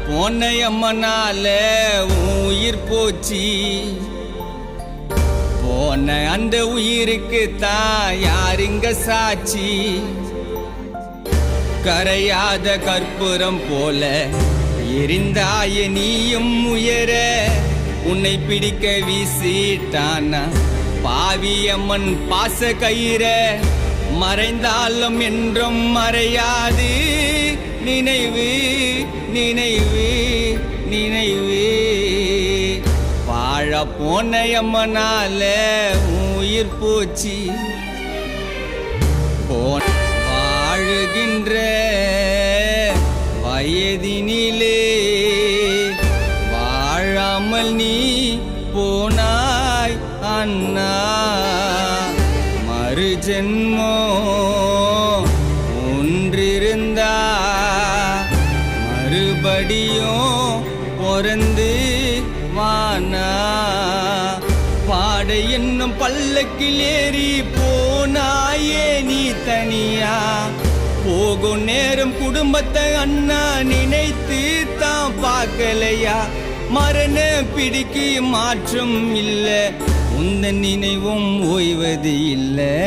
போன அம்மனால உயிர் போச்சு. போன அந்த உயிருக்கு தான் யாருங்க சாட்சி? கரையாத கற்பூரம் போல எரிந்தாய நீயும் உயர, உன்னை பிடிக்க வீசிட்டானா பாவியம்மன் பாச கயிற. மறைந்தாலும் என்றும் மறையாது நினைவு நினைவு நினைவு. வாழ போன அம்மனால உயிர் போச்சு. வாழுகின்ற வயதினிலே வாழாமல் நீ போனாய் அண்ணா. மறு ஜென்மோ ஒன்றிருந்தா மறுபடியும் பிறந்து வானா. பாடை என்னும் பல்லக்கில் ஏறி போனாயே நீ தனியா. போகும் நேரம் குடும்பத்தை அண்ணா நினைத்து தான் பார்க்கலையா? மரண பிடிக்கு மாற்றம் இல்லை, உந்த நினைவும் ஓய்வது இல்லை.